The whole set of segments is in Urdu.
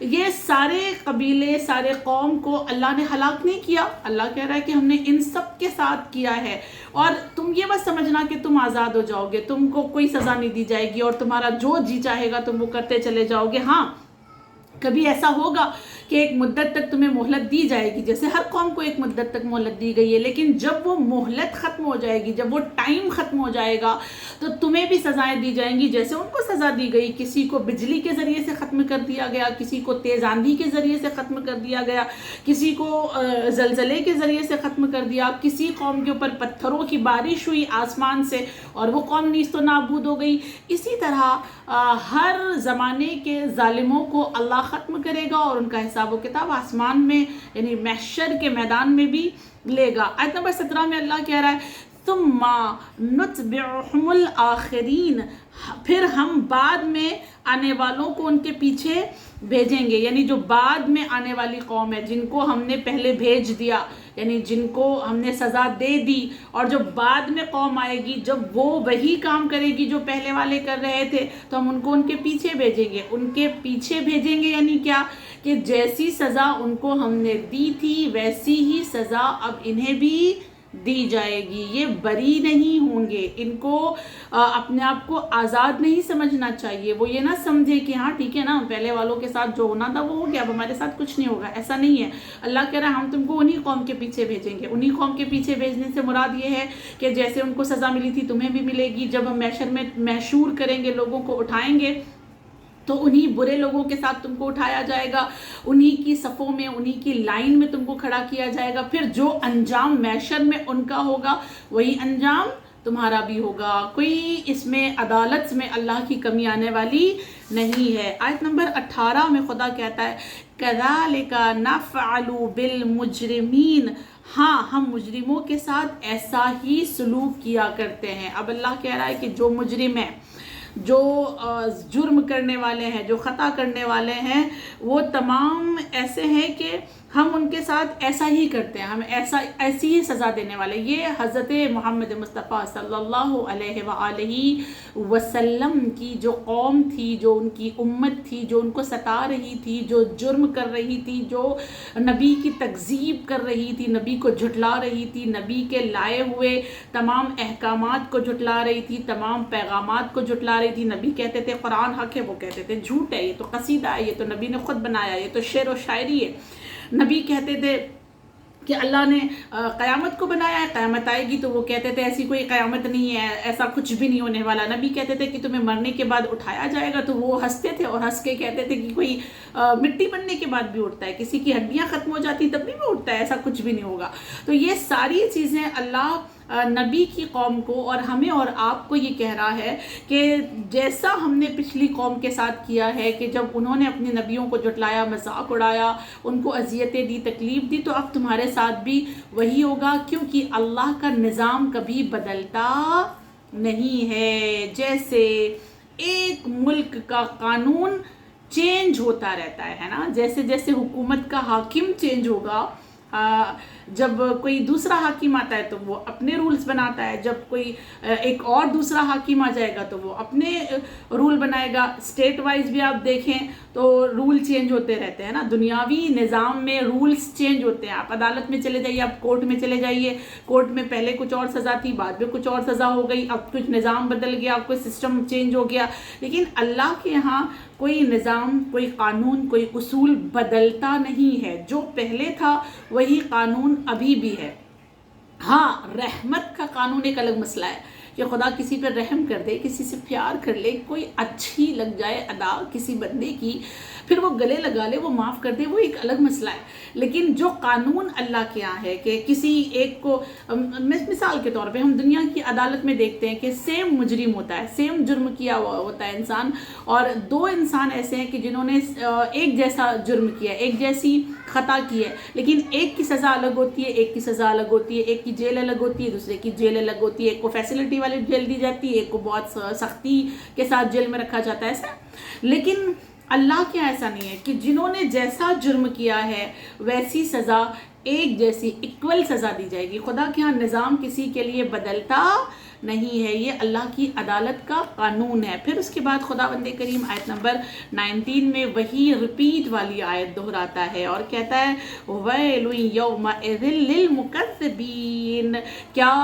یہ سارے قبیلے سارے قوم کو اللہ نے ہلاک نہیں کیا، اللہ کہہ رہا ہے کہ ہم نے ان سب کے ساتھ کیا ہے، اور تم یہ مت سمجھنا کہ تم آزاد ہو جاؤ گے، تم کو کوئی سزا نہیں دی جائے گی اور تمہارا جو جی چاہے گا تم وہ کرتے چلے جاؤ گے۔ ہاں کبھی ایسا ہوگا کہ ایک مدت تک تمہیں مہلت دی جائے گی، جیسے ہر قوم کو ایک مدت تک مہلت دی گئی ہے، لیکن جب وہ مہلت ختم ہو جائے گی، جب وہ ٹائم ختم ہو جائے گا تو تمہیں بھی سزائیں دی جائیں گی جیسے ان کو سزا دی گئی۔ کسی کو بجلی کے ذریعے سے ختم کر دیا گیا، کسی کو تیز آندھی کے ذریعے سے ختم کر دیا گیا، کسی کو زلزلے کے ذریعے سے ختم کر دیا، کسی قوم کے اوپر پتھروں کی بارش ہوئی آسمان سے اور وہ قوم نیست و نابود ہو گئی۔ اسی طرح ہر زمانے کے ظالموں کو اللہ ختم کرے گا اور ان کا حساب و کتاب آسمان میں یعنی محشر کے میدان میں بھی لے گا۔ آیت نمبر 17 میں اللہ کہہ رہا ہے ثم نتبعہم الآخرین، پھر ہم بعد میں آنے والوں کو ان کے پیچھے بھیجیں گے، یعنی جو بعد میں آنے والی قوم ہے جن کو ہم نے پہلے بھیج دیا، یعنی جن کو ہم نے سزا دے دی، اور جو بعد میں قوم آئے گی جب وہ وہی کام کرے گی جو پہلے والے کر رہے تھے تو ہم ان کو ان کے پیچھے بھیجیں گے۔ ان کے پیچھے بھیجیں گے یعنی کیا کہ جیسی سزا ان کو ہم نے دی تھی ویسی ہی سزا اب انہیں بھی دی جائے گی۔ یہ بری نہیں ہوں گے، ان کو اپنے آپ کو آزاد نہیں سمجھنا چاہیے۔ وہ یہ نہ سمجھے کہ ہاں ٹھیک ہے نا، پہلے والوں کے ساتھ جو ہونا تھا وہ ہو گیا، اب ہمارے ساتھ کچھ نہیں ہوگا، ایسا نہیں ہے۔ اللہ کہہ رہا ہے ہم تم کو انہی قوم کے پیچھے بھیجیں گے۔ انہی قوم کے پیچھے بھیجنے سے مراد یہ ہے کہ جیسے ان کو سزا ملی تھی تمہیں بھی ملے گی۔ جب ہم محشر میں محشور کریں گے، لوگوں کو اٹھائیں گے، تو انہی برے لوگوں کے ساتھ تم کو اٹھایا جائے گا، انہی کی صفوں میں انہی کی لائن میں تم کو کھڑا کیا جائے گا۔ پھر جو انجام محشر میں ان کا ہوگا وہی انجام تمہارا بھی ہوگا۔ کوئی اس میں عدالت میں اللہ کی کمی آنے والی نہیں ہے۔ آیت نمبر 18 میں خدا کہتا ہے کَذَلِكَ نَفْعَلُ بِالْمُجْرِمِينَ، ہاں ہم مجرموں کے ساتھ ایسا ہی سلوک کیا کرتے ہیں۔ اب اللہ کہہ رہا ہے کہ جو مجرم ہیں، جو جرم کرنے والے ہیں، جو خطا کرنے والے ہیں، وہ تمام ایسے ہیں کہ ہم ان کے ساتھ ایسا ہی کرتے ہیں، ہم ایسی ہی سزا دینے والے۔ یہ حضرت محمد مصطفیٰ صلی اللہ علیہ وآلہ وسلم کی جو قوم تھی، جو ان کی امت تھی، جو ان کو ستا رہی تھی، جو جرم کر رہی تھی، جو نبی کی تکذیب کر رہی تھی، نبی کو جھٹلا رہی تھی، نبی کے لائے ہوئے تمام احکامات کو جھٹلا رہی تھی، تمام پیغامات کو جھٹلا رہی تھی۔ نبی کہتے تھے قرآن حق ہے، وہ کہتے تھے جھوٹ ہے، یہ تو قصیدہ ہے، یہ تو نبی نے خود بنایا، یہ تو شعر و شاعری ہے۔ نبی کہتے تھے کہ اللہ نے قیامت کو بنایا ہے، قیامت آئے گی، تو وہ کہتے تھے ایسی کوئی قیامت نہیں ہے، ایسا کچھ بھی نہیں ہونے والا۔ نبی کہتے تھے کہ تمہیں مرنے کے بعد اٹھایا جائے گا، تو وہ ہنستے تھے اور ہنس کے کہتے تھے کہ کوئی مٹی بننے کے بعد بھی اٹھتا ہے، کسی کی ہڈیاں ختم ہو جاتی تب بھی وہ اٹھتا ہے، ایسا کچھ بھی نہیں ہوگا۔ تو یہ ساری چیزیں اللہ نبی کی قوم کو اور ہمیں اور آپ کو یہ کہہ رہا ہے کہ جیسا ہم نے پچھلی قوم کے ساتھ کیا ہے کہ جب انہوں نے اپنے نبیوں کو جھٹلایا، مذاق اڑایا، ان کو اذیتیں دی، تکلیف دی، تو اب تمہارے ساتھ بھی وہی ہوگا، کیونکہ اللہ کا نظام کبھی بدلتا نہیں ہے۔ جیسے ایک ملک کا قانون چینج ہوتا رہتا ہے نا، جیسے جیسے حکومت کا حاکم چینج ہوگا، جب کوئی دوسرا حاکم آتا ہے تو وہ اپنے رولز بناتا ہے، جب کوئی ایک اور دوسرا حاکم آ جائے گا تو وہ اپنے رول بنائے گا۔ اسٹیٹ وائز بھی آپ دیکھیں تو رول چینج ہوتے رہتے ہیں نا، دنیاوی نظام میں رولز چینج ہوتے ہیں۔ آپ عدالت میں چلے جائیے، آپ کورٹ میں چلے جائیے، کورٹ میں پہلے کچھ اور سزا تھی، بعد میں کچھ اور سزا ہو گئی، اب کچھ نظام بدل گیا، اب کوئی سسٹم چینج ہو گیا۔ لیکن اللہ کے ہاں کوئی نظام، کوئی قانون، کوئی اصول بدلتا نہیں ہے، جو پہلے تھا وہی قانون ابھی بھی ہے۔ ہاں رحمت کا قانون ایک الگ مسئلہ ہے کہ خدا کسی پر رحم کر دے، کسی سے پیار کر لے، کوئی اچھی لگ جائے ادا کسی بندے کی، پھر وہ گلے لگا لے، وہ معاف کر دے، وہ ایک الگ مسئلہ ہے۔ لیکن جو قانون اللہ کے یہاں ہے کہ کسی ایک کو، مثال کے طور پہ ہم دنیا کی عدالت میں دیکھتے ہیں کہ سیم مجرم ہوتا ہے، سیم جرم کیا ہوا ہوتا ہے انسان، اور دو انسان ایسے ہیں کہ جنہوں نے ایک جیسا جرم کیا ہے، ایک جیسی خطا کی ہے، لیکن ایک کی سزا الگ ہوتی ہے، ایک کی سزا الگ ہوتی ہے، ایک کی جیل الگ ہوتی ہے، دوسرے کی جیل الگ ہوتی ہے، ایک کو فیسلٹی والی جیل دی جاتی ہے، ایک کو بہت سختی کے ساتھ جیل میں رکھا جاتا ہے، ایسا۔ لیکن اللہ کیا ایسا نہیں ہے کہ جنہوں نے جیسا جرم کیا ہے ویسی سزا، ایک جیسی ایکول سزا دی جائے گی۔ خدا کے ہاں نظام کسی کے لیے بدلتا نہیں ہے، یہ اللہ کی عدالت کا قانون ہے۔ پھر اس کے بعد خداوند کریم آیت نمبر 19 میں وہی ریپیٹ والی آیت دہراتا ہے اور کہتا ہے وَيْلٌ يَوْمَئِذٍ لِّلْمُكَذِّبِينَ، کیا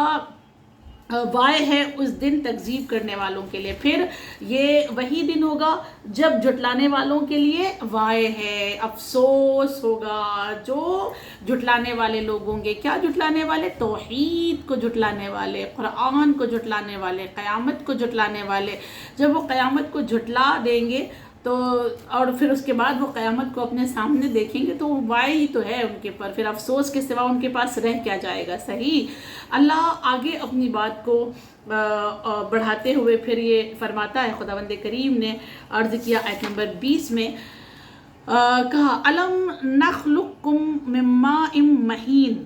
وائے ہے اس دن تکذیب کرنے والوں کے لیے۔ پھر یہ وہی دن ہوگا جب جھٹلانے والوں کے لیے وائے ہے، افسوس ہوگا جو جھٹلانے والے لوگ ہوں گے۔ کیا جھٹلانے والے؟ توحید کو جھٹلانے والے، قرآن کو جھٹلانے والے، قیامت کو جھٹلانے والے۔ جب وہ قیامت کو جھٹلا دیں گے تو اور پھر اس کے بعد وہ قیامت کو اپنے سامنے دیکھیں گے تو وائے ہی تو ہے ان کے پر، پھر افسوس کے سوا ان کے پاس رہ کیا جائے گا۔ صحیح۔ اللہ آگے اپنی بات کو بڑھاتے ہوئے پھر یہ فرماتا ہے، خداوند کریم نے عرض کیا آیت نمبر 20 میں کہا الم نخلقکم من ماء مہین،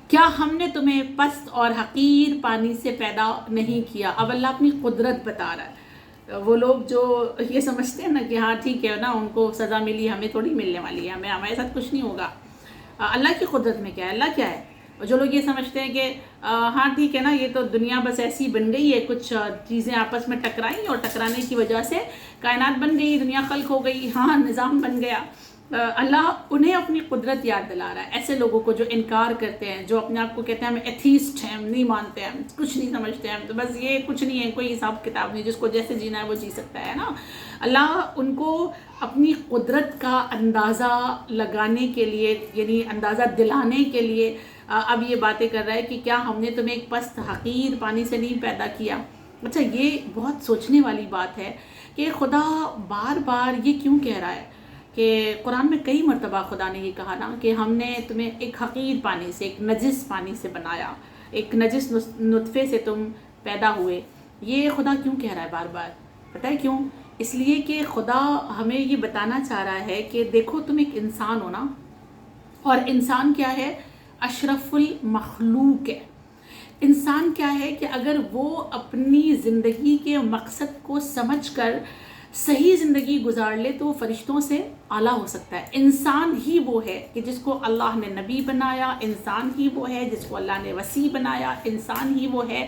کیا ہم نے تمہیں پست اور حقیر پانی سے پیدا نہیں کیا؟ اب اللہ اپنی قدرت بتا رہا ہے۔ وہ لوگ جو یہ سمجھتے ہیں نا کہ ہاں ٹھیک ہے نا، ان کو سزا ملی، ہمیں تھوڑی ملنے والی ہے، ہمارے ساتھ کچھ نہیں ہوگا۔ اللہ کی قدرت میں کیا ہے؟ اللہ کیا ہے؟ جو لوگ یہ سمجھتے ہیں کہ ہاں ٹھیک ہے نا، یہ تو دنیا بس ایسی بن گئی ہے، کچھ چیزیں آپس میں ٹکرائیں اور ٹکرانے کی وجہ سے کائنات بن گئی، دنیا خلق ہو گئی، ہاں نظام بن گیا۔ اللہ انہیں اپنی قدرت یاد دلا رہا ہے، ایسے لوگوں کو جو انکار کرتے ہیں، جو اپنے آپ کو کہتے ہیں ہم ایتھیسٹ ہیں، ہم نہیں مانتے ہیں، ہم کچھ نہیں سمجھتے ہیں، تو بس یہ کچھ نہیں ہے، کوئی حساب کتاب نہیں، جس کو جیسے جینا ہے وہ جی سکتا ہے نا۔ اللہ ان کو اپنی قدرت کا اندازہ لگانے کے لیے، یعنی اندازہ دلانے کے لیے اب یہ باتیں کر رہا ہے کہ کیا ہم نے تمہیں ایک پست حقیر پانی سے نہیں پیدا کیا؟ اچھا، یہ بہت سوچنے والی بات ہے کہ خدا بار بار یہ کیوں کہہ رہا ہے کہ قرآن میں کئی مرتبہ خدا نے یہ کہا نا کہ ہم نے تمہیں ایک حقیر پانی سے، ایک نجس پانی سے بنایا، ایک نجس نطفے سے تم پیدا ہوئے۔ یہ خدا کیوں کہہ رہا ہے بار بار؟ پتہ ہے کیوں؟ اس لیے کہ خدا ہمیں یہ بتانا چاہ رہا ہے کہ دیکھو تم ایک انسان ہو نا، اور انسان کیا ہے؟ اشرف المخلوق ہے۔ انسان کیا ہے کہ اگر وہ اپنی زندگی کے مقصد کو سمجھ کر صحیح زندگی گزار لے تو وہ فرشتوں سے اعلیٰ ہو سکتا ہے۔ انسان ہی وہ ہے کہ جس کو اللہ نے نبی بنایا، انسان ہی وہ ہے جس کو اللہ نے وسیع بنایا، انسان ہی وہ ہے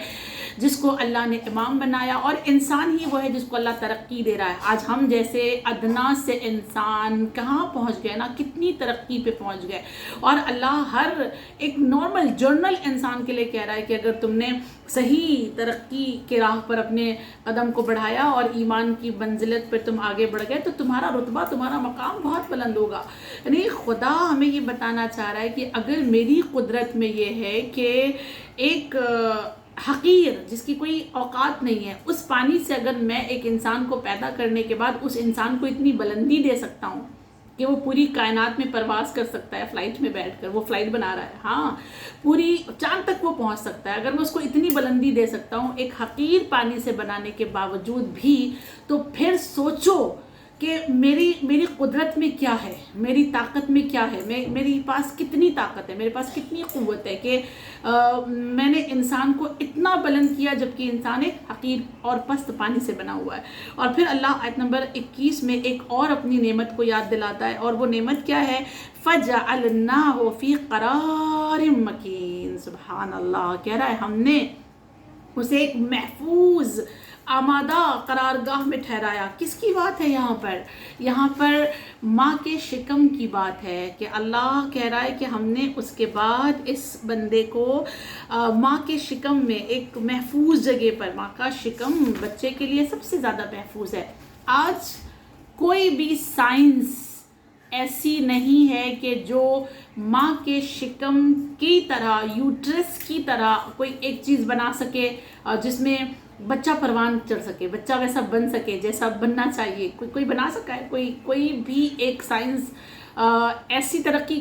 جس کو اللہ نے امام بنایا، اور انسان ہی وہ ہے جس کو اللہ ترقی دے رہا ہے۔ آج ہم جیسے ادنا سے انسان کہاں پہنچ گئے نا، کتنی ترقی پہ پہنچ گئے، اور اللہ ہر ایک نارمل جرنل انسان کے لیے کہہ رہا ہے کہ اگر تم نے صحیح ترقی کے راہ پر اپنے قدم کو بڑھایا اور ایمان کی منزلت پر تم آگے بڑھ گئے تو تمہارا رتبہ، تمہارا مقام بہت بلند ہوگا۔ یعنی خدا ہمیں یہ بتانا چاہ رہا ہے کہ اگر میری قدرت میں یہ ہے کہ ایک حقیر جس کی کوئی اوقات نہیں ہے، اس پانی سے اگر میں ایک انسان کو پیدا کرنے کے بعد اس انسان کو اتنی بلندی دے سکتا ہوں کہ وہ پوری کائنات میں پرواز کر سکتا ہے، فلائٹ میں بیٹھ کر، وہ فلائٹ بنا رہا ہے، ہاں پوری چاند تک وہ پہنچ سکتا ہے، اگر میں اس کو اتنی بلندی دے سکتا ہوں ایک حقیر پانی سے بنانے کے باوجود بھی، تو پھر سوچو کہ میری قدرت میں کیا ہے، میری طاقت میں کیا ہے، میری پاس کتنی طاقت ہے، میرے پاس کتنی قوت ہے کہ میں نے انسان کو اتنا بلند کیا جبکہ انسان ایک حقیر اور پست پانی سے بنا ہوا ہے۔ اور پھر اللہ آیت نمبر 21 میں ایک اور اپنی نعمت کو یاد دلاتا ہے، اور وہ نعمت کیا ہے؟ فَجَعَلْنَاهُ فِي قَرَارٍ مَّكِينٍ۔ سبحان اللہ، کہہ رہا ہے ہم نے اسے ایک محفوظ آمادہ قرارگاہ میں ٹھہرایا۔ کس کی بات ہے یہاں پر؟ یہاں پر ماں کے شکم کی بات ہے کہ اللہ کہہ رہا ہے کہ ہم نے اس کے بعد اس بندے کو ماں کے شکم میں ایک محفوظ جگہ پر، ماں کا شکم بچے کے لیے سب سے زیادہ محفوظ ہے۔ آج کوئی بھی سائنس ایسی نہیں ہے کہ جو ماں کے شکم کی طرح، یوٹرس کی طرح کوئی ایک چیز بنا سکے جس میں بچہ پروان چڑھ سکے، بچہ ویسا بن سکے جیسا بننا چاہیے۔ کوئی بنا سکا ہے؟ کوئی بھی ایک سائنس ایسی ترقی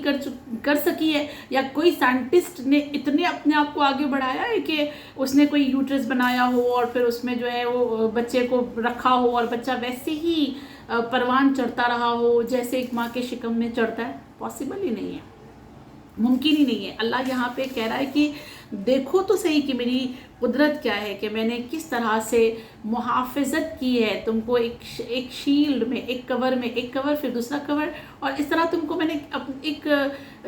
کر سکی ہے، یا کوئی سائنٹسٹ نے اتنے اپنے آپ کو آگے بڑھایا ہے کہ اس نے کوئی یوٹرس بنایا ہو اور پھر اس میں جو ہے وہ بچے کو رکھا ہو اور بچہ ویسے ہی پروان چڑھتا رہا ہو جیسے ایک ماں کے شکم میں چڑھتا ہے؟ پاسبل ہی نہیں ہے، ممکن ہی نہیں ہے۔ اللہ یہاں پہ کہہ رہا ہے کہ دیکھو تو صحیح کہ میری قدرت کیا ہے، کہ میں نے کس طرح سے محافظت کی ہے تم کو، ایک شیلڈ میں، ایک کور میں، ایک کور پھر دوسرا کور، اور اس طرح تم کو میں نے ایک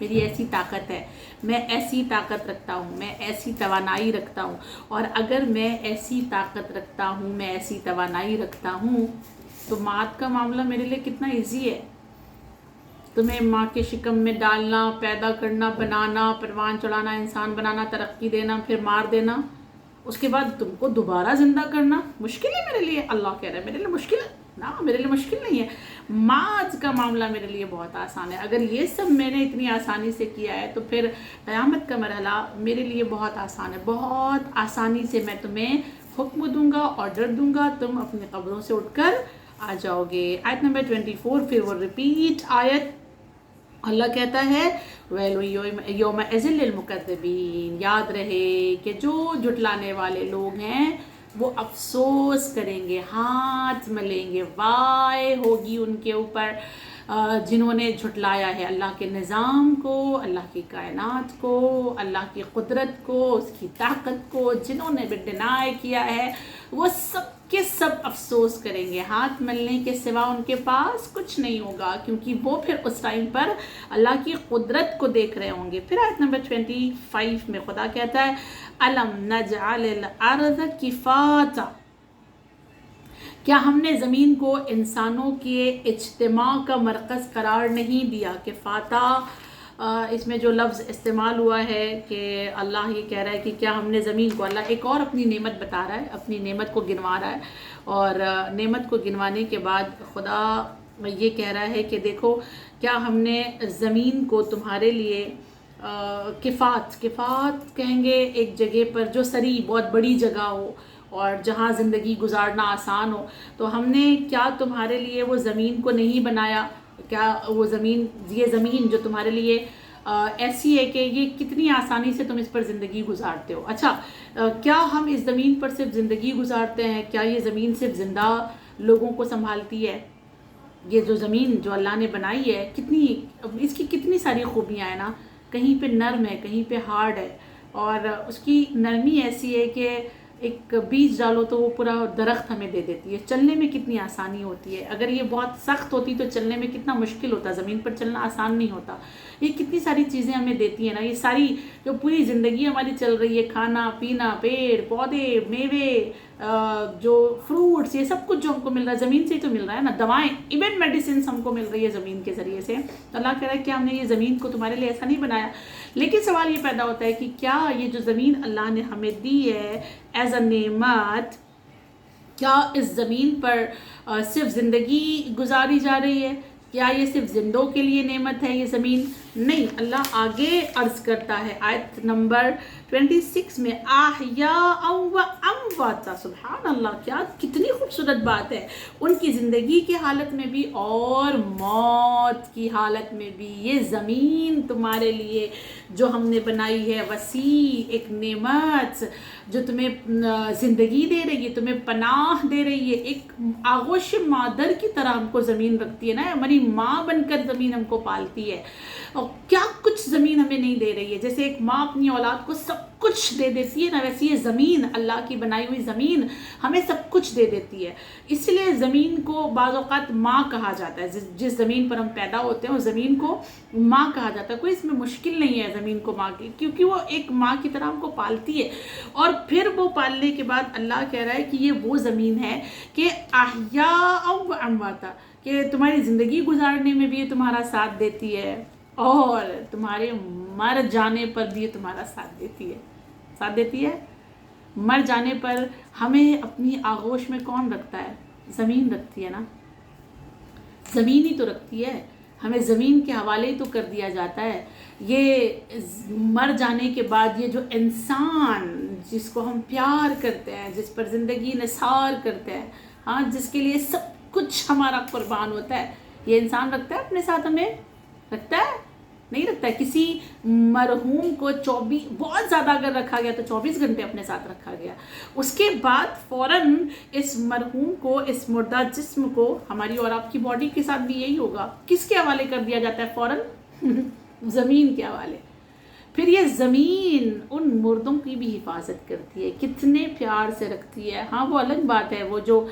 میری ایسی طاقت ہے، میں ایسی طاقت رکھتا ہوں، میں ایسی توانائی رکھتا ہوں، اور اگر میں ایسی طاقت رکھتا ہوں، میں ایسی توانائی رکھتا ہوں، تو مات کا معاملہ میرے لیے کتنا ایزی ہے۔ تمہیں ماں کے شکم میں ڈالنا، پیدا کرنا، بنانا، پروان چڑھانا، انسان بنانا، ترقی دینا، پھر مار دینا، اس کے بعد تم کو دوبارہ زندہ کرنا مشکل ہے میرے لیے؟ اللہ کہہ رہا ہے میرے لیے مشکل ہے نا، میرے لیے مشکل نہیں ہے۔ مات کا معاملہ میرے لیے بہت آسان ہے۔ اگر یہ سب میں نے اتنی آسانی سے کیا ہے تو پھر قیامت کا مرحلہ میرے لیے بہت آسان ہے۔ بہت آسانی سے میں تمہیں حکم دوں گا، آرڈر دوں گا، تم اپنے قبروں سے اٹھ کر آ جاؤ گے۔ آیت نمبر 24، پھر وہ ریپیٹ آیت، اللہ کہتا ہے وَيْلٌ يَوْمَئِذٍ لِّلْمُكَذِّبِينَ، یاد رہے کہ جو جھٹلانے والے لوگ ہیں وہ افسوس کریں گے، ہاتھ ملیں گے، وائے ہوگی ان کے اوپر جنہوں نے جھٹلایا ہے اللہ کے نظام کو، اللہ کی کائنات کو، اللہ کی قدرت کو، اس کی طاقت کو، جنہوں نے بھی ڈینائی کیا ہے، وہ سب کے سب افسوس کریں گے۔ ہاتھ ملنے کے سوا ان کے پاس کچھ نہیں ہوگا، کیونکہ وہ پھر اس ٹائم پر اللہ کی قدرت کو دیکھ رہے ہوں گے۔ پھر آیت نمبر 25 میں خدا کہتا ہے أَلَمْ نَجْعَلِ الْأَرْضَ كِفَاتًا، کیا ہم نے زمین کو انسانوں کے اجتماع کا مرکز قرار نہیں دیا؟ کفاتہ اس میں جو لفظ استعمال ہوا ہے کہ اللہ یہ کہہ رہا ہے کہ کیا ہم نے زمین کو، اللہ ایک اور اپنی نعمت بتا رہا ہے، اپنی نعمت کو گنوا رہا ہے، اور نعمت کو گنوانے کے بعد خدا یہ کہہ رہا ہے کہ دیکھو کیا ہم نے زمین کو تمہارے لیے کفات کہیں گے ایک جگہ پر جو سری بہت بڑی جگہ ہو اور جہاں زندگی گزارنا آسان ہو، تو ہم نے کیا تمہارے لیے وہ زمین کو نہیں بنایا؟ کیا وہ یہ زمین جو تمہارے لیے ایسی ہے کہ یہ کتنی آسانی سے تم اس پر زندگی گزارتے ہو؟ اچھا، کیا ہم اس زمین پر صرف زندگی گزارتے ہیں؟ کیا یہ زمین صرف زندہ لوگوں کو سنبھالتی ہے؟ یہ جو زمین جو اللہ نے بنائی ہے اس کی کتنی ساری خوبیاں ہیں نا، کہیں پہ نرم ہے، کہیں پہ ہارڈ ہے، اور اس کی نرمی ایسی ہے کہ ایک بیج ڈالو تو وہ پورا درخت ہمیں دے دیتی ہے۔ چلنے میں کتنی آسانی ہوتی ہے، اگر یہ بہت سخت ہوتی تو چلنے میں کتنا مشکل ہوتا، زمین پر چلنا آسان نہیں ہوتا۔ یہ کتنی ساری چیزیں ہمیں دیتی ہیں نا، یہ ساری جو پوری زندگی ہماری چل رہی ہے، کھانا پینا، پیڑ پودے، میوے، جو فروٹس، یہ سب کچھ جو ہم کو مل رہا ہے زمین سے ہی تو مل رہا ہے نا، دوائیں، ایون میڈیسنس ہم کو مل رہی ہے زمین کے ذریعے سے۔ تو اللہ کہہ رہا ہے کہ ہم نے یہ زمین کو تمہارے لیے ایسا نہیں بنایا، لیکن سوال یہ پیدا ہوتا ہے کہ کیا یہ جو زمین اللہ نے ہمیں دی ہے ایز اے نعمت، کیا اس زمین پر صرف زندگی گزاری جا رہی ہے؟ کیا یہ صرف زندوں کے لیے نعمت ہے یہ زمین؟ نہیں، اللہ آگے عرض کرتا ہے آیت نمبر 26 میں احیاء و امواتا، سبحان اللہ، کیا کتنی خوبصورت بات ہے، ان کی زندگی کی حالت میں بھی اور موت کی حالت میں بھی یہ زمین تمہارے لیے جو ہم نے بنائی ہے، وسیع ایک نعمت جو تمہیں زندگی دے رہی ہے، تمہیں پناہ دے رہی ہے، ایک آغوش مادر کی طرح ہم کو زمین رکھتی ہے نا، ہماری ماں بن کر زمین ہم کو پالتی ہے، اور کیا کچھ زمین ہمیں نہیں دے رہی ہے؟ جیسے ایک ماں اپنی اولاد کو سب کچھ دے دیتی ہے نا، ویسے یہ زمین، اللہ کی بنائی ہوئی زمین ہمیں سب کچھ دے دیتی ہے۔ اس لیے زمین کو بعض اوقات ماں کہا جاتا ہے، جس زمین پر ہم پیدا ہوتے ہیں اس زمین کو ماں کہا جاتا ہے۔ کوئی اس میں مشکل نہیں ہے زمین کو ماں کی، کیونکہ وہ ایک ماں کی طرح ہم کو پالتی ہے، اور پھر وہ پالنے کے بعد اللہ کہہ رہا ہے کہ یہ وہ زمین ہے کہ احیاء و امواتا، کہ تمہاری زندگی گزارنے میں بھی یہ تمہارا ساتھ دیتی ہے، اور تمہارے مر جانے پر بھی یہ تمہارا ساتھ دیتی ہے۔ مر جانے پر ہمیں اپنی آغوش میں کون رکھتا ہے؟ زمین رکھتی ہے نا، زمین ہی تو رکھتی ہے، ہمیں زمین کے حوالے ہی تو کر دیا جاتا ہے۔ یہ مر جانے کے بعد یہ جو انسان جس کو ہم پیار کرتے ہیں، جس پر زندگی نثار کرتے ہیں، ہاں، جس کے لیے سب کچھ ہمارا قربان ہوتا ہے، یہ انسان رکھتا ہے اپنے ساتھ، ہمیں رکھتا ہے؟ نہیں رکھتا ہے۔ کسی مرحوم کو بہت زیادہ اگر رکھا گیا تو 24 گھنٹے اپنے ساتھ رکھا گیا، اس کے بعد فوراً اس مرحوم کو، اس مردہ جسم کو، ہماری اور آپ کی باڈی کے ساتھ بھی یہی ہوگا، کس کے حوالے کر دیا جاتا ہے فوراً؟ زمین کے حوالے۔ پھر یہ زمین ان مردوں کی بھی حفاظت کرتی ہے، کتنے پیار سے رکھتی ہے۔ ہاں، وہ الگ بات ہے، وہ جو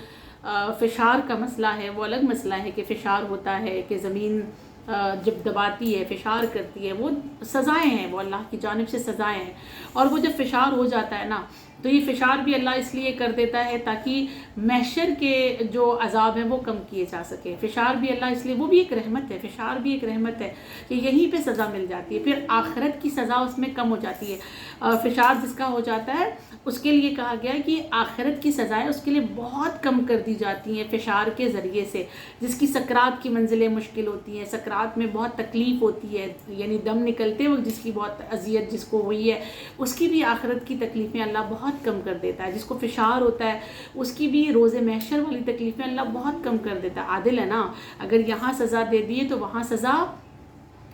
فشار کا مسئلہ ہے وہ الگ مسئلہ ہے کہ فشار ہوتا ہے کہ زمین جب دباتی ہے، فشار کرتی ہے، وہ سزائیں ہیں، وہ اللہ کی جانب سے سزائیں ہیں. اور وہ جب فشار ہو جاتا ہے نا تو یہ فشار بھی اللہ اس لیے کر دیتا ہے تاکہ محشر کے جو عذاب ہیں وہ کم کیے جا سکے. فشار بھی اللہ اس لیے، وہ بھی ایک رحمت ہے، فشار بھی ایک رحمت ہے کہ یہیں پہ سزا مل جاتی ہے، پھر آخرت کی سزا اس میں کم ہو جاتی ہے. فشار جس کا ہو جاتا ہے اس کے لیے کہا گیا ہے کہ آخرت کی سزائیں اس کے لیے بہت کم کر دی جاتی ہیں فشار کے ذریعے سے. جس کی سکرات کی منزلیں مشکل ہوتی ہیں، سکرات میں بہت تکلیف ہوتی ہے، یعنی دم نکلتے وقت جس کی بہت اذیت جس کو ہوئی ہے، اس کی بھی آخرت کی تکلیفیں اللہ بہت کم کر دیتا ہے. جس کو فشار ہوتا ہے اس کی بھی روز محشر والی تکلیفیں اللہ بہت کم کر دیتا ہے. عادل ہے نا، اگر یہاں سزا دے دیے تو وہاں سزا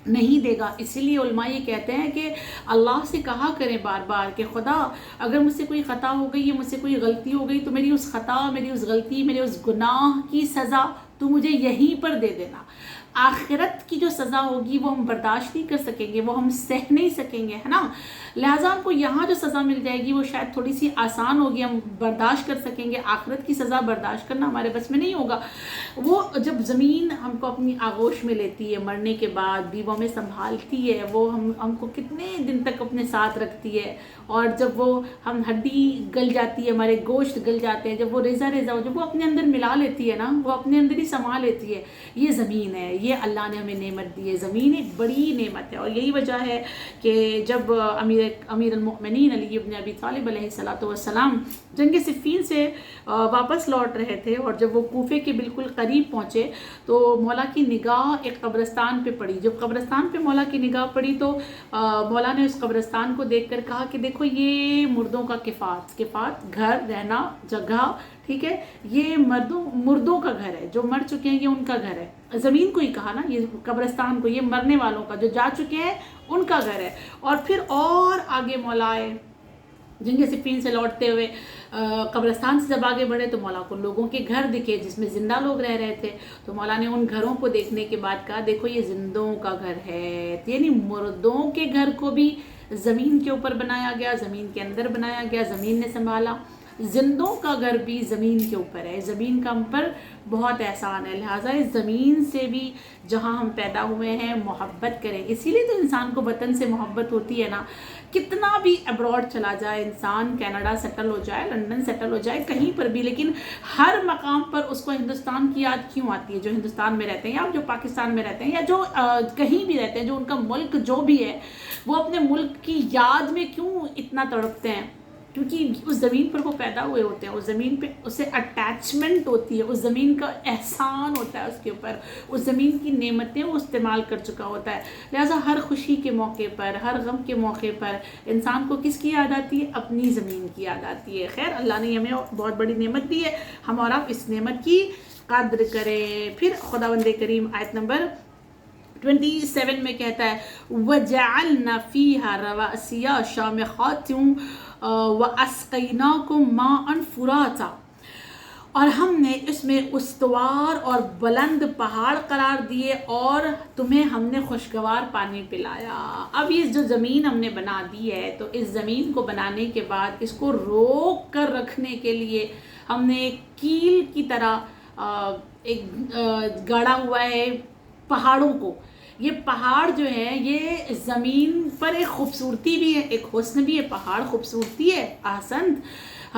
نہیں دے گا. اسی لیے علماء یہ کہتے ہیں کہ اللہ سے کہا کریں بار بار کہ خدا اگر مجھ سے کوئی خطا ہو گئی ہے، مجھ سے کوئی غلطی ہو گئی تو میری اس خطا، میری اس غلطی، میرے اس گناہ کی سزا تو مجھے یہیں پر دے دینا. آخرت کی جو سزا ہوگی وہ ہم برداشت نہیں کر سکیں گے، وہ ہم سہ نہیں سکیں گے، ہے نا. لہٰذا ہم کو یہاں جو سزا مل جائے گی وہ شاید تھوڑی سی آسان ہوگی، ہم برداشت کر سکیں گے. آخرت کی سزا برداشت کرنا ہمارے بس میں نہیں ہوگا. وہ جب زمین ہم کو اپنی آغوش میں لیتی ہے مرنے کے بعد، بیووں میں سنبھالتی ہے، وہ ہم کو کتنے دن تک اپنے ساتھ رکھتی ہے. اور جب وہ ہم ہڈی گل جاتی ہے، ہمارے گوشت گل جاتے ہیں، جب وہ ریزہ ریزہ ہو، جب وہ اپنے اندر ملا لیتی ہے نا، وہ اپنے اندر ہی سما لیتی ہے. یہ زمین ہے، یہ اللہ نے ہمیں نعمت دی ہے. زمین ایک بڑی نعمت ہے، اور یہی وجہ ہے کہ جب امیر المؤمنین علی بن ابی طالب علیہ السلام جنگ صفین سے واپس لوٹ رہے تھے، اور جب وہ کوفے کے بالکل قریب پہنچے تو مولا کی نگاہ ایک قبرستان پہ پڑی. جب قبرستان پہ مولا کی نگاہ پڑی تو مولا نے اس قبرستان کو دیکھ کر کہا کہ دیکھو یہ مردوں کا کفات، گھر، رہنا جگہ، ٹھیک ہے، یہ مردوں کا گھر ہے، جو مر چکے ہیں یہ ان کا گھر ہے. زمین کو ہی کہا نا، یہ قبرستان کو، یہ مرنے والوں کا، جو جا چکے ہیں ان کا گھر ہے. اور پھر اور آگے مولا آئے جنگ صفین سے لوٹتے ہوئے، قبرستان سے جب آگے بڑھے تو مولا کو لوگوں کے گھر دکھے جس میں زندہ لوگ رہ رہے تھے. تو مولا نے ان گھروں کو دیکھنے کے بعد کہا دیکھو یہ زندوں کا گھر ہے. یعنی مردوں کے گھر کو بھی زمین کے اوپر بنایا گیا، زمین کے اندر بنایا گیا، زمین نے سنبھالا. زندوں کا گھر بھی زمین کے اوپر ہے، زمین کا ہم پر بہت احسان ہے. لہٰذا اس زمین سے بھی جہاں ہم پیدا ہوئے ہیں محبت کریں. اسی لیے تو انسان کو وطن سے محبت ہوتی ہے نا. کتنا بھی ابراڈ چلا جائے انسان، کینیڈا سیٹل ہو جائے، لندن سیٹل ہو جائے، کہیں پر بھی، لیکن ہر مقام پر اس کو ہندوستان کی یاد کیوں آتی ہے؟ جو ہندوستان میں رہتے ہیں یا جو پاکستان میں رہتے ہیں یا جو کہیں بھی رہتے ہیں، جو ان کا ملک جو بھی ہے، وہ اپنے ملک کی یاد میں کیوں اتنا تڑپتے ہیں؟ کیونکہ اس زمین پر وہ پیدا ہوئے ہوتے ہیں، اس زمین پہ اسے اٹیچمنٹ ہوتی ہے، اس زمین کا احسان ہوتا ہے اس کے اوپر، اس زمین کی نعمتیں وہ استعمال کر چکا ہوتا ہے. لہٰذا ہر خوشی کے موقع پر، ہر غم کے موقع پر انسان کو کس کی یاد آتی ہے؟ اپنی زمین کی یاد آتی ہے. خیر اللہ نے ہمیں بہت بڑی نعمت دی ہے، ہم اور آپ اس نعمت کی قدر کریں. پھر خداوند کریم آیت نمبر 27 میں کہتا ہے وَجَعَلْنَا فِيهَا رَوَاسِيَ شَامِخَاتٍ وَأَسْقَيْنَاكُمْ مَاءً فُرَاتًا، اور ہم نے اس میں استوار اور بلند پہاڑ قرار دیے اور تمہیں ہم نے خوشگوار پانی پلایا. اب یہ جو زمین ہم نے بنا دی ہے تو اس زمین کو بنانے کے بعد اس کو روک کر رکھنے کے لیے ہم نے ایک کیل کی طرح ایک گاڑا ہوا ہے پہاڑوں کو. یہ پہاڑ جو ہے یہ زمین پر ایک خوبصورتی بھی ہے، ایک حسن بھی ہے. پہاڑ خوبصورتی ہے، احسنت،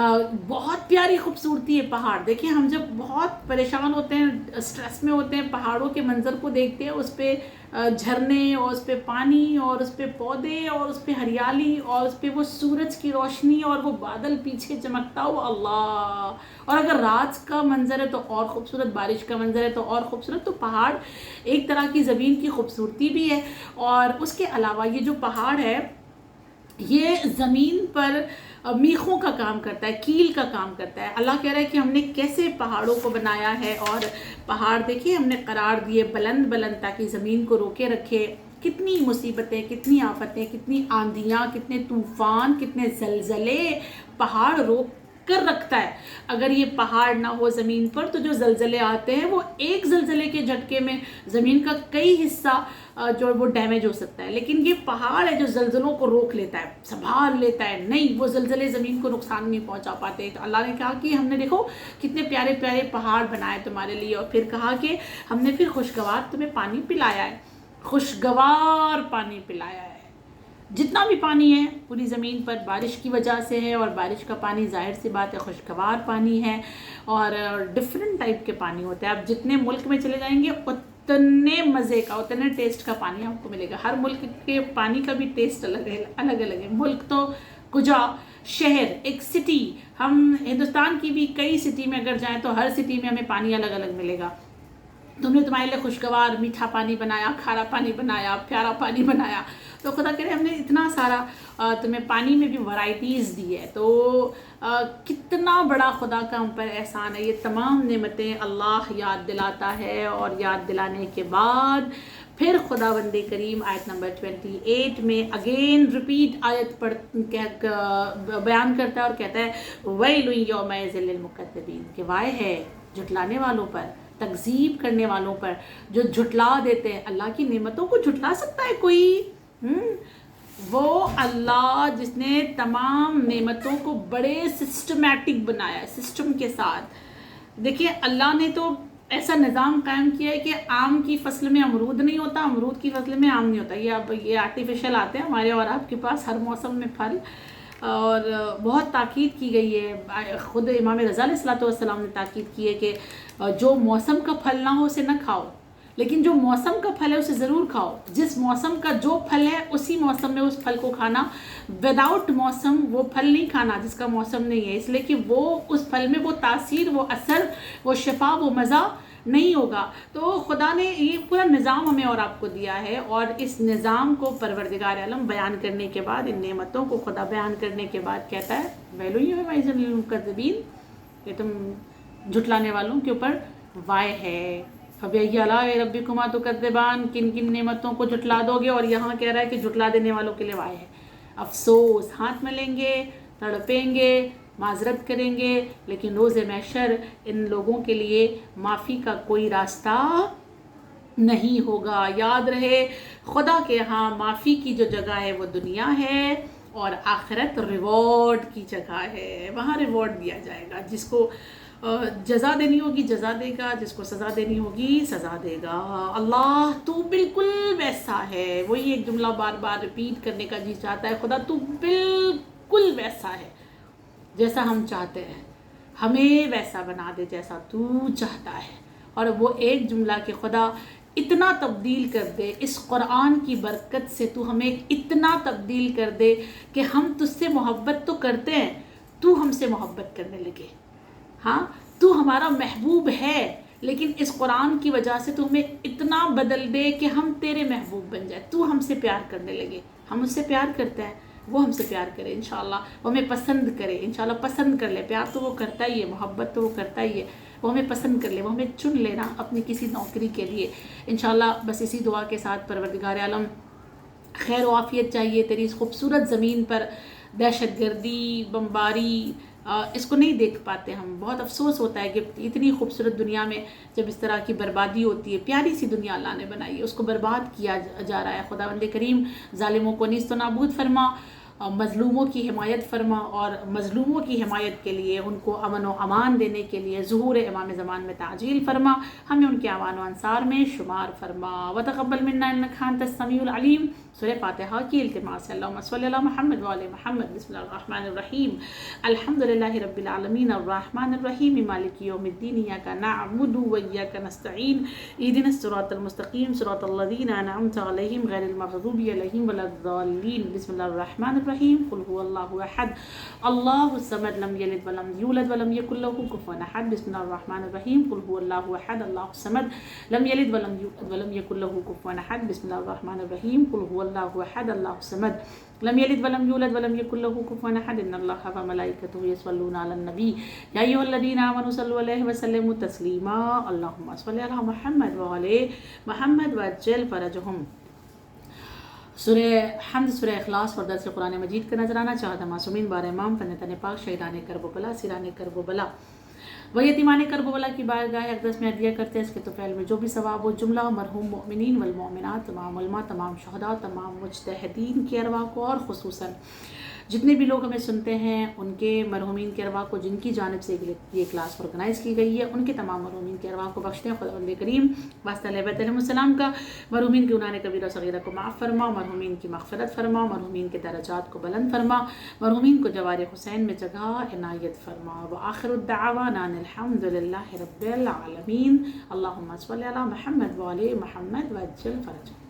بہت پیاری خوبصورتی ہے پہاڑ. دیکھیں ہم جب بہت پریشان ہوتے ہیں، اسٹریس میں ہوتے ہیں، پہاڑوں کے منظر کو دیکھتے ہیں، اس پہ جھرنے اور اس پہ پانی اور اس پہ پودے اور اس پہ ہریالی اور اس پہ وہ سورج کی روشنی اور وہ بادل پیچھے چمکتا ہوا، اللہ. اور اگر رات کا منظر ہے تو اور خوبصورت، بارش کا منظر ہے تو اور خوبصورت. تو پہاڑ ایک طرح کی زمین کی خوبصورتی بھی ہے. اور اس کے علاوہ یہ جو پہاڑ ہے یہ زمین پر میخوں کا کام کرتا ہے، کیل کا کام کرتا ہے. اللہ کہہ رہا ہے کہ ہم نے کیسے پہاڑوں کو بنایا ہے، اور پہاڑ دیکھیے ہم نے قرار دیے بلند بلند تاکہ زمین کو روکے رکھے. کتنی مصیبتیں، کتنی آفتیں، کتنی آندھیاں، کتنے طوفان، کتنے زلزلے پہاڑ کر رکھتا ہے. اگر یہ پہاڑ نہ ہو زمین پر تو جو زلزلے آتے ہیں وہ ایک زلزلے کے جھٹکے میں زمین کا کئی حصہ جو وہ ڈیمیج ہو سکتا ہے. لیکن یہ پہاڑ ہے جو زلزلوں کو روک لیتا ہے, سنبھال لیتا ہے, نہیں وہ زلزلے زمین کو نقصان نہیں پہنچا پاتے. تو اللہ نے کہا کہ ہم نے دیکھو کتنے پیارے پیارے پہاڑ بنائے تمہارے لیے, اور پھر کہا کہ ہم نے پھر خوشگوار تمہیں پانی پلایا ہے, خوشگوار پانی پلایا ہے. جتنا بھی پانی ہے پوری زمین پر بارش کی وجہ سے ہے, اور بارش کا پانی ظاہر سی بات ہے خوشگوار پانی ہے, اور ڈفرینٹ ٹائپ کے پانی ہوتے ہیں. آپ جتنے ملک میں چلے جائیں گے اتنے مزے کا, اتنے ٹیسٹ کا پانی آپ کو ملے گا. ہر ملک کے پانی کا بھی ٹیسٹ الگ ہے, الگ الگ ہے. ملک تو کجا شہر, ایک سٹی, ہم ہندوستان کی بھی کئی سٹی میں اگر جائیں تو ہر سٹی میں ہمیں پانی الگ الگ ملے گا. تم نے تمہارے لیے خوشگوار میٹھا پانی بنایا, کھارا پانی بنایا, پیارا پانی بنایا. تو خدا کرے ہم نے اتنا سارا تمہیں پانی میں بھی ورائٹیز دی ہے. تو کتنا بڑا خدا کا ہم پر احسان ہے. یہ تمام نعمتیں اللہ یاد دلاتا ہے, اور یاد دلانے کے بعد پھر خدا بند کریم آیت نمبر 28 میں اگین ریپیٹ آیت بیان کرتا ہے اور کہتا ہے وَيْلٌ يَوْمَئِذٍ لِّلْمُكَذِّبِينَ, کہ وائے ہے جھٹلانے والوں پر, تکذیب کرنے والوں پر, جو جھٹلا دیتے ہیں. اللہ کی نعمتوں کو جھٹلا سکتا ہے کوئی؟ وہ اللہ جس نے تمام نعمتوں کو بڑے سسٹمیٹک بنایا ہے, سسٹم کے ساتھ. دیکھیے اللہ نے تو ایسا نظام قائم کیا ہے کہ آم کی فصل میں امرود نہیں ہوتا, امرود کی فصل میں آم نہیں ہوتا. یہ اب یہ آرٹیفیشل آتے ہیں ہمارے اور آپ کے پاس ہر موسم میں پھل, اور بہت تاکید کی گئی ہے. خود امام رضا علیہ السلام نے تاکید کی ہے کہ جو موسم کا پھل نہ ہو اسے نہ کھاؤ, لیکن جو موسم کا پھل ہے اسے ضرور کھاؤ. جس موسم کا جو پھل ہے اسی موسم میں اس پھل کو کھانا, وداؤٹ موسم وہ پھل نہیں کھانا جس کا موسم نہیں ہے, اس لیے کہ وہ اس پھل میں وہ تاثیر, وہ اثر, وہ شفا, وہ مزہ نہیں ہوگا. تو خدا نے یہ پورا نظام ہمیں اور آپ کو دیا ہے, اور اس نظام کو پروردگار عالم بیان کرنے کے بعد, ان نعمتوں کو خدا بیان کرنے کے بعد کہتا ہے وَيْلٌ يَوْمَئِذٍ لِّلْمُكَذِّبِينَ, کہ تم جھٹلانے والوں کے اوپر وائے ہے. فَبِأَيِّ آلَاءِ رَبِّكُمَا تُكَذِّبَانِ, کن کن نعمتوں کو جھٹلا دو گے. اور یہاں کہہ رہا ہے کہ جھٹلا دینے والوں کے لیے وائے ہے. افسوس, ہاتھ میں لیں گے, تڑپیں گے, معذرت کریں گے, لیکن روز محشر ان لوگوں کے لیے معافی کا کوئی راستہ نہیں ہوگا. یاد رہے خدا کے ہاں معافی کی جو جگہ ہے وہ دنیا ہے, اور آخرت ریوارڈ کی جگہ ہے. وہاں ریوارڈ دیا جائے گا. جس کو جزا دینی ہوگی جزا دے گا, جس کو سزا دینی ہوگی سزا دے گا. اللہ تو بالکل ویسا ہے. وہی ایک جملہ بار بار ریپیٹ کرنے کا جی چاہتا ہے, خدا تو بالکل ویسا ہے جیسا ہم چاہتے ہیں, ہمیں ویسا بنا دے جیسا تو چاہتا ہے. اور وہ ایک جملہ کہ خدا اتنا تبدیل کر دے, اس قرآن کی برکت سے تو ہمیں اتنا تبدیل کر دے کہ ہم تجھ سے محبت تو کرتے ہیں, تو ہم سے محبت کرنے لگے. ہاں تو ہمارا محبوب ہے, لیکن اس قرآن کی وجہ سے تو ہمیں اتنا بدل دے کہ ہم تیرے محبوب بن جائے, تو ہم سے پیار کرنے لگے. ہم اس سے پیار کرتے ہیں, وہ ہم سے پیار کرے انشاءاللہ, وہ ہمیں پسند کرے انشاءاللہ, پسند کر لے. پیار تو وہ کرتا ہی ہے, محبت تو وہ کرتا ہی ہے, وہ ہمیں پسند کر لے, وہ ہمیں چن لینا اپنی کسی نوکری کے لیے انشاءاللہ. بس اسی دعا کے ساتھ پروردگار عالم خیر و عافیت چاہیے تیری اس خوبصورت زمین پر. دہشت گردی, بمباری, اس کو نہیں دیکھ پاتے ہم. بہت افسوس ہوتا ہے کہ اتنی خوبصورت دنیا میں جب اس طرح کی بربادی ہوتی ہے. پیاری سی دنیا اللہ نے بنائی ہے, اس کو برباد کیا جا رہا ہے. خداوند کریم ظالموں کو نیست و نابود فرما, مظلوموں کی حمایت فرما, اور مظلوموں کی حمایت کے لیے, ان کو امن و امان دینے کے لیے ظہور امام زمان میں تعجیل فرما. ہمیں ان کے اعوان و انصار میں شمار فرما. وتقبل منا انک انت السمیع العلیم. سورہ فاتحہ کی التماس ہے. اللہم صلی علی محمد وعلی محمد. بسم اللہ الرحمن الرحیم. الحمدللہ رب العالمین الرحمن الرحیم مالک یوم الدین. ایاک نعبد و ایاک نستعین. اہدنا الصراط المستقیم صراط الذین انعمت علیہم غیر المغضوب علیہم ولا الضالین. بسم اللہ الرحمن الرحیم. قل هو اللہ احد اللہ الصمد لم یلد ولم یولد ولم یکن له کفوا احد. بسم اللہ الرحمن الرحیم. قل هو اللہ احد اللہ الصمد لم یلد ولم یولد ولم یکن له کفوا احد. بسم اللہ الرحمن الرحیم. قل هو اللہ احد اللہ الصمد لم یلد ولم یولد ولم یکن له کفوا احد. ان اللہ وملائکته یصلون علی النبی یا ایھا الذین آمنوا صلوا علیہ وسلموا تسلیما. اللهم صل علی محمد وعلی محمد وعجل فرجهم. سورہ حمد، سورہ اخلاص اور درس قرآن مجید کا نذرانہ، چاہدہ معصومین بار امام، فن پاک، شہیدان کرب و بلا، سیران کرب و بلا و یتیمان کرب و بلا کی بارگاہ اقدس میں عطیہ کرتے ہیں اس کے طفیل میں جو بھی ثواب و جملہ مرحوم مؤمنین والمؤمنات، تمام علماء، تمام شہداء، تمام مجتہدین کی ارواح کو، اور خصوصاً جتنے بھی لوگ ہمیں سنتے ہیں ان کے مرحومین کی ارواح کو، جن کی جانب سے یہ کلاس آرگنائز کی گئی ہے، ان کے تمام مرحومین کی ارواح کو بخشتے ہیں خداوند کریم واسطہ اہل بیت علیہ السلام کا، مرحومین کے گناہ کبیرہ صغیرہ کو معاف فرما، مرحومین کی مغفرت فرما، مرحومین کے درجات کو بلند فرما، مرحومین کو جوار حسین میں جگہ عنایت فرما، وآخر الدعوانا ان الحمد للہ رب العالمین، اللہم صلی علی محمد وعلی محمد وعجل فرجہ۔